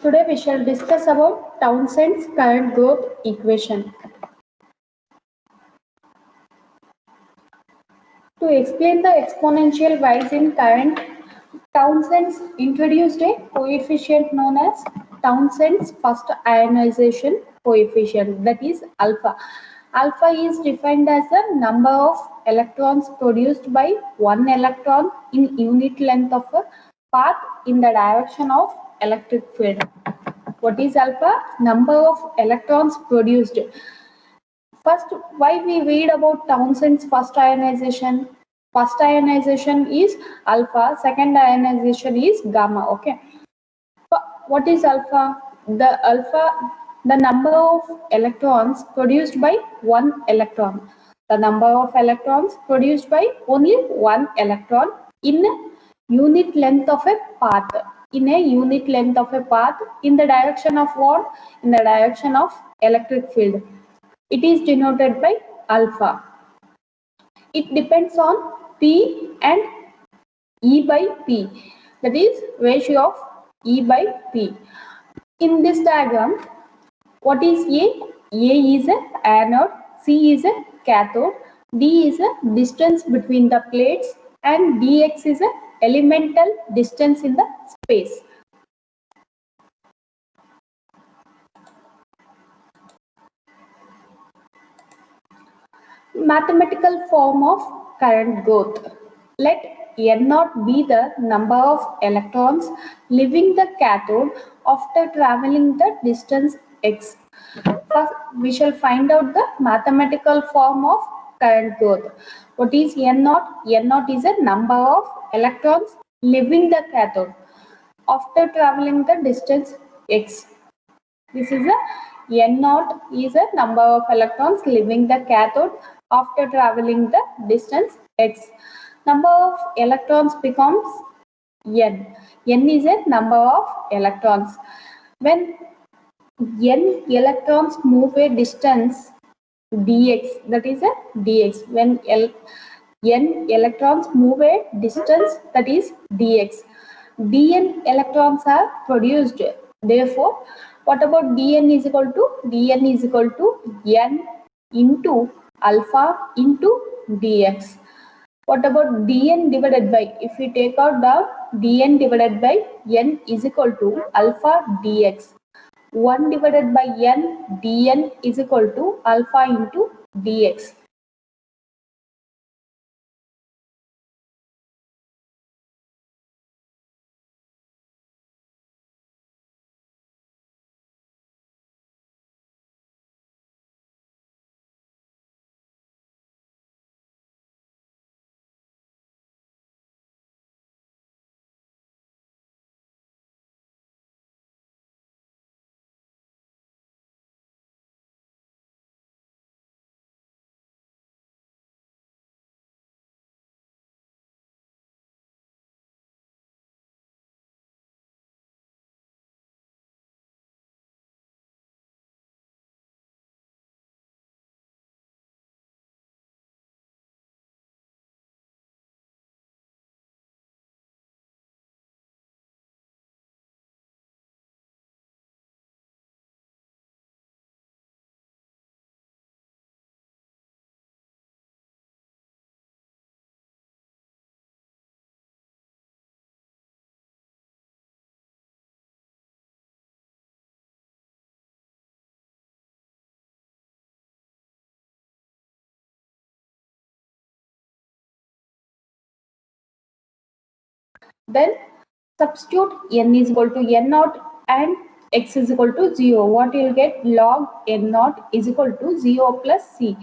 Today we shall discuss about Townsend's current growth equation. To explain the exponential rise in current, Townsend introduced a coefficient known as Townsend's first ionization coefficient, that is alpha. Alpha is defined as the number of electrons produced by one electron in unit length of a path in the direction of electric field. What is alpha? Number of electrons produced. First, why we read about Townsend's first ionization? First ionization is alpha, second ionization is gamma. Okay. What is alpha? The number of electrons produced by one electron. The number of electrons produced by only one electron in a unit length of a path. In a unit length of a path in the direction of what? In the direction of electric field. It is denoted by alpha. It depends on P and E by P, that is ratio of E by P. In this diagram, what is A? A is an anode, C is a cathode, D is a distance between the plates, and dx is an elemental distance in the space. Mathematical form of current growth. Let N naught be the number of electrons leaving the cathode after traveling the distance x. First, we shall find out the mathematical form of current growth. What is N naught? N naught is a number of electrons leaving the cathode after traveling the distance x. This is a N naught is a number of electrons leaving the cathode after traveling the distance x. Number of electrons becomes N. N is a number of electrons. When N electrons move a distance dx, that is a dx. When N electrons move a distance, that is dx. Dn electrons are produced. Therefore, what about dn is equal to? Dn is equal to n into alpha into dx. What about dn divided by? If we take out the dn divided by n is equal to alpha dx. 1 divided by n dn is equal to alpha into dx. Then substitute n is equal to n naught and x is equal to 0. What you will get? Log n naught is equal to 0 plus c.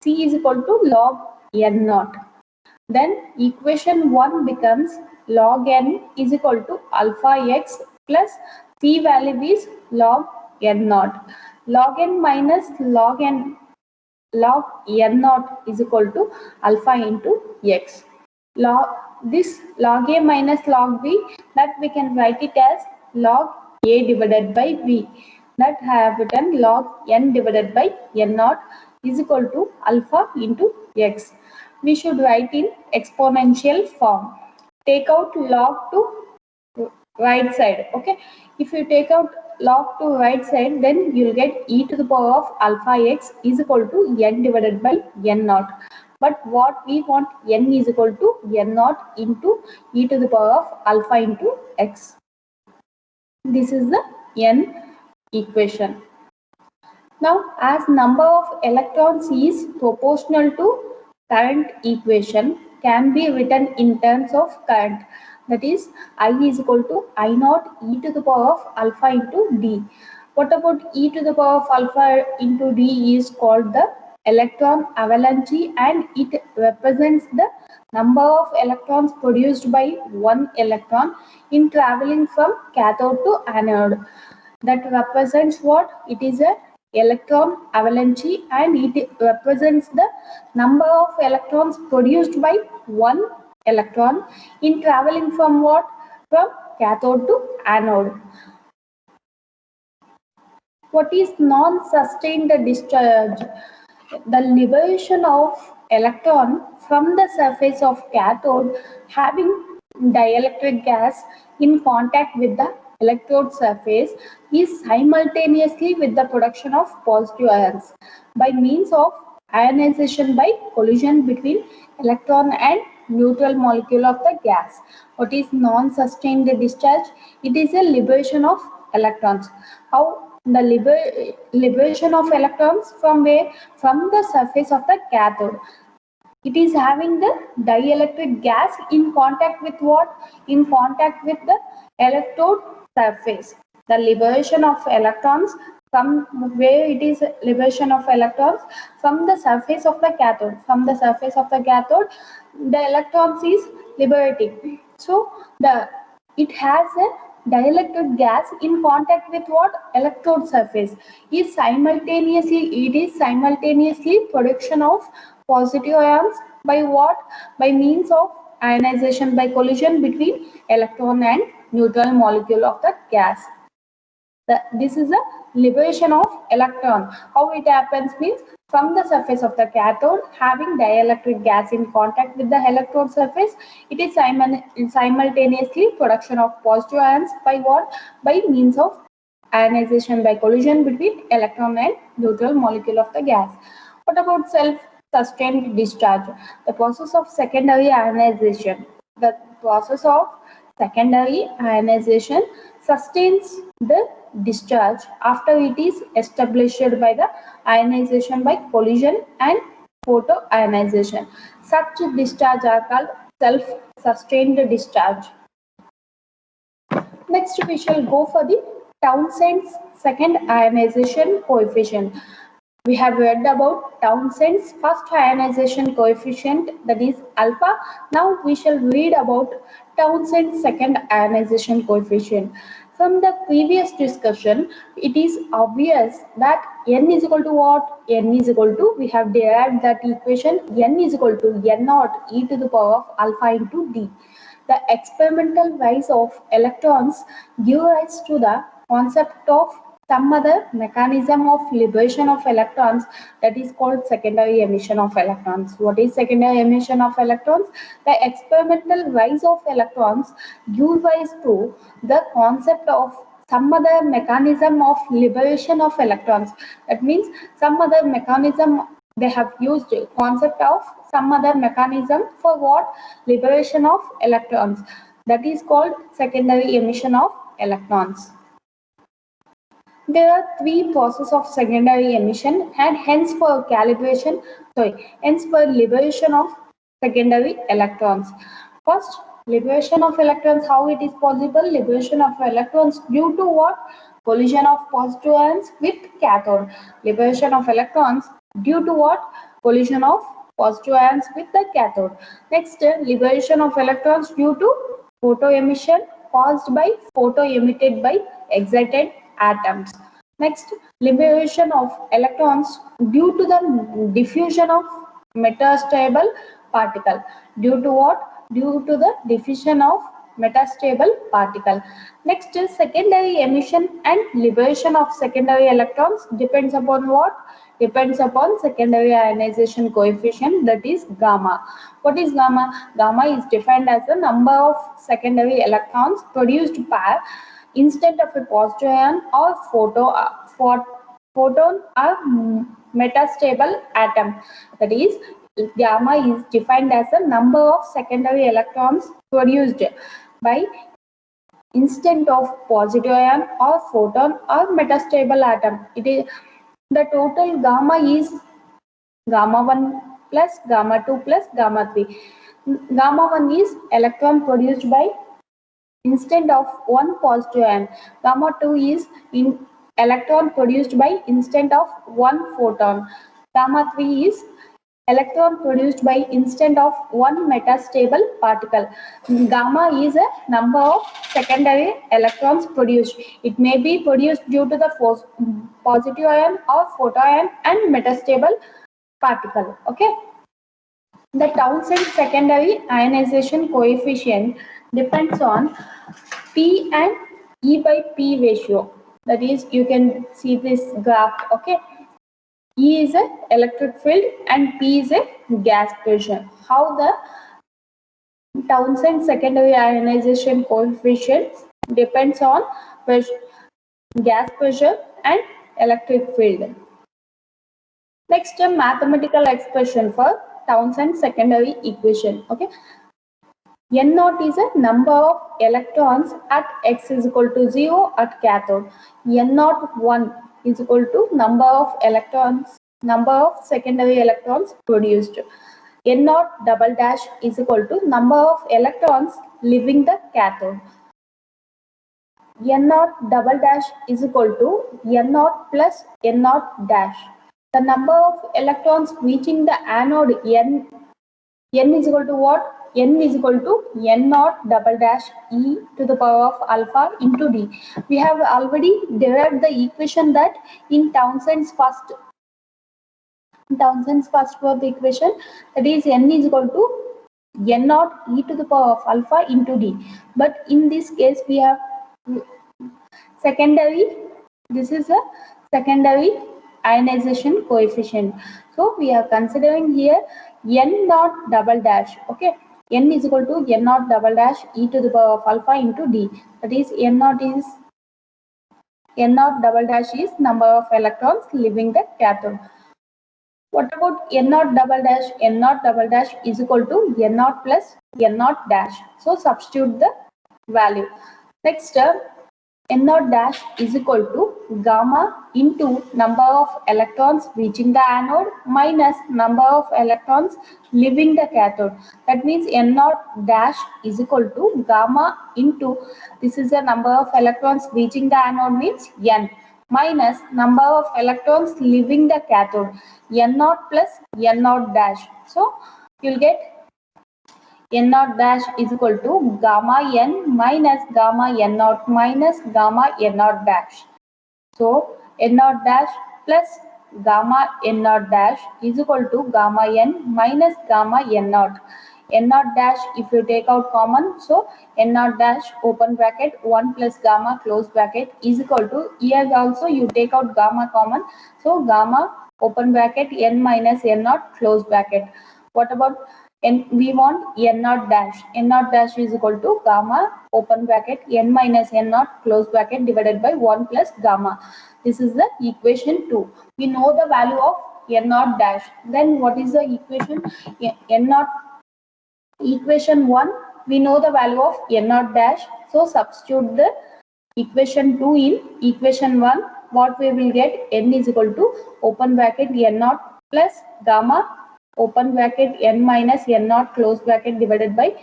C is equal to log n naught. Then equation 1 becomes log n is equal to alpha x plus c value is log n naught. Log n minus log n naught is equal to alpha into x. This log a minus log b, that we can write it as log a divided by b, that I have written log n divided by n naught is equal to alpha into x. We should write in exponential form. Take out log to right side. Okay, if you take out log to right side, then you'll get e to the power of alpha x is equal to n divided by n naught. But what we want, n is equal to n naught into e to the power of alpha into x. This is the n equation. Now, as number of electrons is proportional to current equation can be written in terms of current. That is, I is equal to I naught e to the power of alpha into d. What about e to the power of alpha into d is called the electron avalanche, and it represents the number of electrons produced by one electron in traveling from cathode to anode. That represents what? It is a electron avalanche, and it represents the number of electrons produced by one electron in traveling from what? From cathode to anode. What is non-sustained discharge? The liberation of electron from the surface of cathode having dielectric gas in contact with the electrode surface is simultaneously with the production of positive ions by means of ionization by collision between electron and neutral molecule of the gas. What is non-sustained discharge? It is a liberation of electrons. How? The liberation of electrons from where? From the surface of the cathode. It is having the dielectric gas in contact with what? In contact with the electrode surface. The liberation of electrons from where? It is liberation of electrons from the surface of the cathode. From the surface of the cathode, the electrons is liberating. So it has a dielectric gas in contact with what? Electrode surface. It is simultaneously production of positive ions by what? By means of ionization by collision between electron and neutral molecule of the gas. This is a liberation of electron. How it happens means, from the surface of the cathode having dielectric gas in contact with the electrode surface, it is simultaneously production of positive ions by what? By means of ionization by collision between electron and neutral molecule of the gas. What about self-sustained discharge? The process of secondary ionization. The process of secondary ionization sustains the discharge after it is established by the ionization by collision and photoionization. Such discharge are called self-sustained discharge. Next, we shall go for the Townsend's second ionization coefficient. We have read about Townsend's first ionization coefficient, that is alpha. Now we shall read about Townsend's second ionization coefficient. From the previous discussion, it is obvious that n is equal to what? N is equal to, we have derived that equation, n is equal to n naught e to the power of alpha into d. The experimental rise of electrons give rise to the concept of some other mechanism of liberation of electrons, that is called secondary emission of electrons. What is secondary emission of electrons? The experimental rise of electrons give rise to the concept of some other mechanism of liberation of electrons. That means some other mechanism, they have used concept of some other mechanism for what? Liberation of electrons. That is called secondary emission of electrons. There are three processes of secondary emission, and hence for liberation of secondary electrons. First, liberation of electrons, how it is possible? Liberation of electrons due to what? Collision of positive ions with cathode. Liberation of electrons due to what? Collision of positive ions with the cathode. Next, liberation of electrons due to photoemission caused by photo emitted by excited atoms. Next, liberation of electrons due to the diffusion of metastable particle. Due to what? Due to the diffusion of metastable particle. Next is secondary emission and liberation of secondary electrons depends upon what? Depends upon secondary ionization coefficient, that is gamma. What is gamma? Gamma is defined as the number of secondary electrons produced per instant of a positive ion or photon or metastable atom. That is, gamma is defined as the number of secondary electrons produced by instant of positive ion or photon or metastable atom. It is the total gamma is gamma 1 plus gamma 2 plus gamma 3. Gamma 1 is electron produced by instant of one positive ion. Gamma 2 is electron produced by instant of one photon. Gamma 3 is electron produced by instant of one metastable particle. Gamma is a number of secondary electrons produced. It may be produced due to the positive ion or photon and metastable particle. Okay. The Townsend secondary ionization coefficient depends on P and E by P ratio. That is, you can see this graph. Okay. E is a electric field and P is a gas pressure. How the Townsend secondary ionization coefficient depends on gas pressure and electric field. Next, a mathematical expression for Townsend secondary equation. Okay. N naught is a number of electrons at x is equal to 0 at cathode. N naught 1 is equal to number of electrons, number of secondary electrons produced. N naught double dash is equal to number of electrons leaving the cathode. N naught double dash is equal to N naught plus N naught dash. The number of electrons reaching the anode N is equal to what? N is equal to N naught double dash E to the power of alpha into D. We have already derived the equation that in Townsend's first work equation, that is N is equal to N naught E to the power of alpha into D. But in this case we have secondary, this is a secondary ionization coefficient. So we are considering here N naught double dash. Okay, N is equal to N naught double dash E to the power of alpha into D. That is N naught double dash is number of electrons leaving the cathode. What about N naught double dash? N naught double dash is equal to N naught plus N naught dash. So substitute the value. Next, N naught dash is equal to gamma into number of electrons reaching the anode minus number of electrons leaving the cathode. That means N naught dash is equal to gamma into, this is the number of electrons reaching the anode means N, minus number of electrons leaving the cathode, N naught plus N naught dash. So you'll get N naught dash is equal to gamma N minus gamma N naught minus gamma N naught dash. So N naught dash plus gamma N naught dash is equal to gamma N minus gamma N naught. N naught dash, if you take out common, so N naught dash open bracket 1 plus gamma close bracket is equal to, here also you take out gamma common, so gamma open bracket N minus N naught close bracket. What about N? We want N naught dash. N naught dash is equal to gamma open bracket N minus N naught close bracket divided by 1 plus gamma. This is the equation 2. We know the value of N naught dash. Then what is the equation? N naught, equation 1, we know the value of N naught dash. So substitute the equation 2 in equation 1. What we will get? N is equal to open bracket N naught plus gamma open bracket N minus N naught close bracket divided by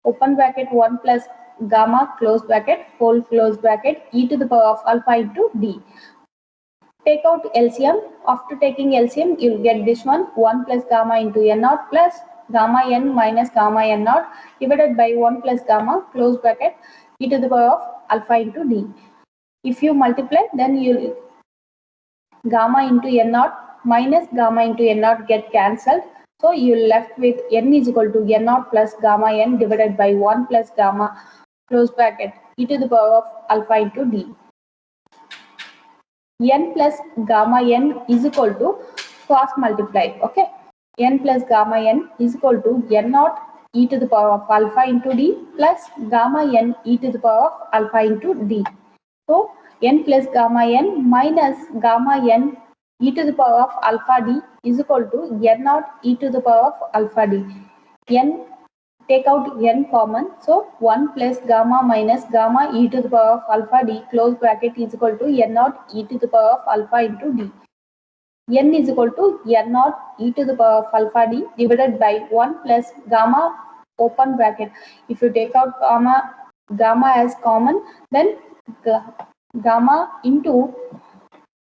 open bracket 1 plus gamma close bracket whole close bracket e to the power of alpha into D. Take out LCM. After taking LCM, you'll get this one, 1 plus gamma into N naught plus gamma N minus gamma N naught divided by 1 plus gamma close bracket e to the power of alpha into D. If you multiply, then you'll gamma into N naught minus gamma into N naught get cancelled. So you're left with N is equal to N naught plus gamma N divided by 1 plus gamma close bracket e to the power of alpha into D. N plus gamma N is equal to cross multiply. Okay. N plus gamma N is equal to N naught e to the power of alpha into D plus gamma N e to the power of alpha into D. So n plus gamma n minus gamma n e to the power of alpha d is equal to n naught e to the power of alpha d. N, take out n common, so 1 plus gamma minus gamma e to the power of alpha d close bracket is equal to n naught e to the power of alpha into d. N is equal to n naught e to the power of alpha d divided by 1 plus gamma open bracket. If you take out gamma as common, then gamma into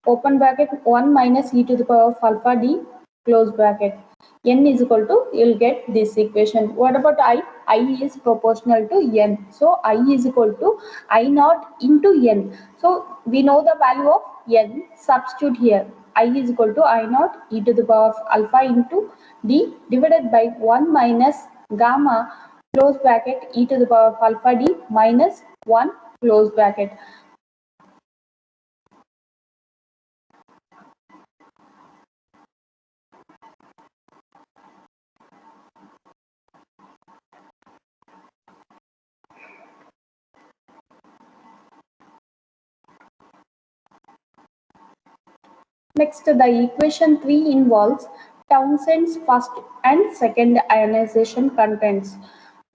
open bracket 1 minus e to the power of alpha d close bracket. N is equal to, you'll get this equation. What about I? I is proportional to n. So I is equal to I naught into n. So we know the value of n. Substitute here. I is equal to I naught e to the power of alpha into d divided by 1 minus gamma close bracket e to the power of alpha d minus 1 close bracket. Next, the equation 3 involves Townsend's first and second ionization contents.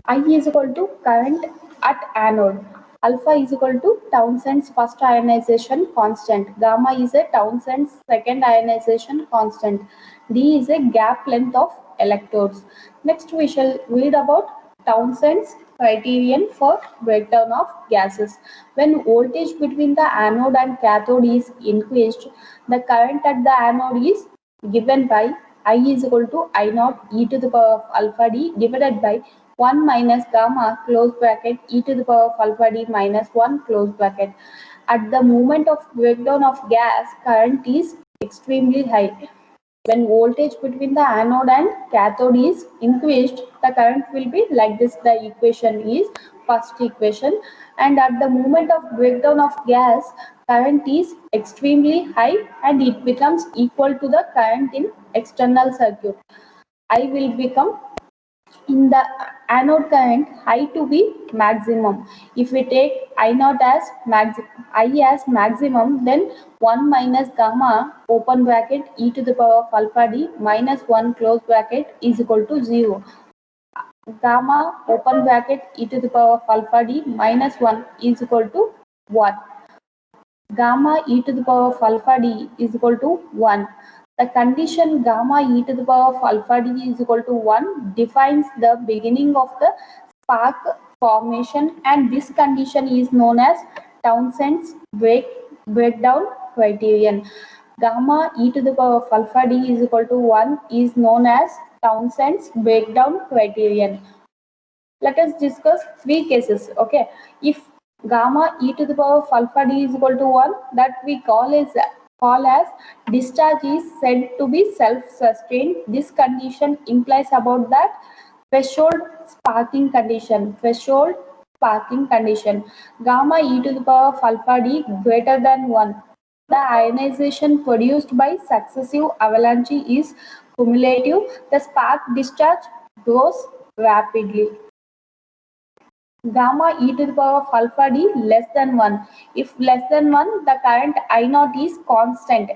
I is equal to current at anode. Alpha is equal to Townsend's first ionization constant. Gamma is a Townsend's second ionization constant. D is a gap length of electrodes. Next, we shall read about Townsend's criterion for breakdown of gases. When voltage between the anode and cathode is increased, the current at the anode is given by I is equal to I naught e to the power of alpha d divided by 1 minus gamma close bracket e to the power of alpha d minus 1 close bracket. At the moment of breakdown of gas, current is extremely high. When voltage between the anode and cathode is increased, the current will be like this. The equation is first equation. And at the moment of breakdown of gas, current is extremely high and it becomes equal to the current in external circuit. I will become in the anode current I to be maximum. If we take I naught as I as maximum, then 1 minus gamma open bracket e to the power of alpha d minus 1 close bracket is equal to 0. Gamma open bracket e to the power of alpha d minus 1 is equal to 1. Gamma e to the power of alpha d is equal to 1. The condition gamma e to the power of alpha d is equal to 1 defines the beginning of the spark formation, and this condition is known as Townsend's breakdown criterion. Gamma e to the power of alpha d is equal to 1 is known as Townsend's breakdown criterion. Let us discuss three cases. Okay, if gamma e to the power of alpha d is equal to 1, that we call as discharge is said to be self-sustained. This condition implies about that threshold sparking condition. Gamma e to the power of alpha d greater than 1. The ionization produced by successive avalanche is cumulative. The spark discharge grows rapidly. Gamma e to the power of alpha d less than 1. If less than 1, the current I naught is constant.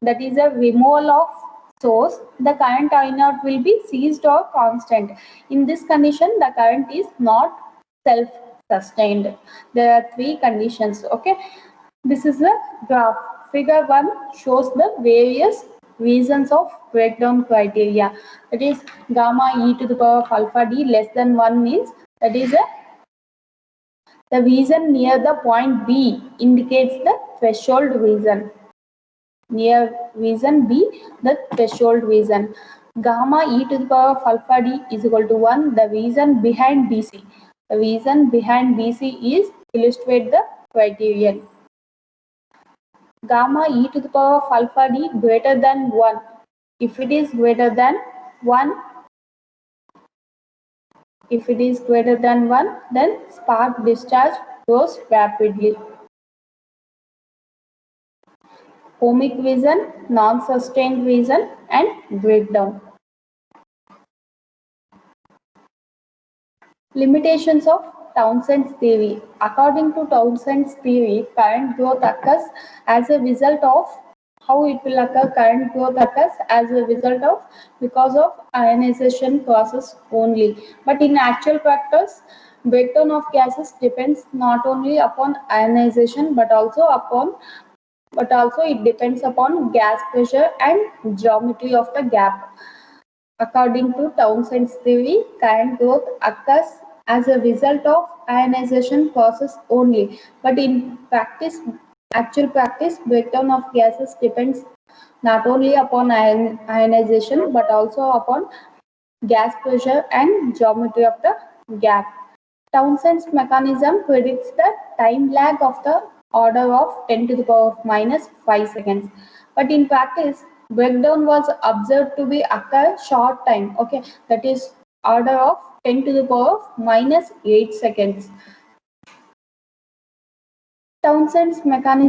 That is a removal of source. The current I naught will be ceased or constant. In this condition, the current is not self-sustained. There are three conditions. Okay. This is the graph. Figure 1 shows the various reasons of breakdown criteria. That is gamma e to the power of alpha d less than 1 means that is the reason near the point B indicates the threshold reason. Near reason B, the threshold reason. Gamma e to the power of alpha d is equal to 1. The reason behind BC. The reason behind BC is illustrate the criterion. Gamma e to the power of alpha d greater than 1. If it is greater than 1, then spark discharge grows rapidly. Ohmic reason, non-sustained reason, and breakdown. Limitations of Townsend's theory. According to Townsend's theory, current growth occurs as a result of how it will occur. Current growth occurs as a result of because of ionization process only. But in actual practice, breakdown of gases depends not only upon ionization but also it depends upon gas pressure and geometry of the gap. According to Townsend's theory, current growth occurs as a result of ionization process only. But in practice, actual practice, breakdown of gases depends not only upon ionization but also upon gas pressure and geometry of the gap. Townsend's mechanism predicts the time lag of the order of 10 to the power of minus 5 seconds. But in practice, breakdown was observed to be occur short time. Okay, that is order of 10 to the power of minus 8 seconds. Townsend's mechanism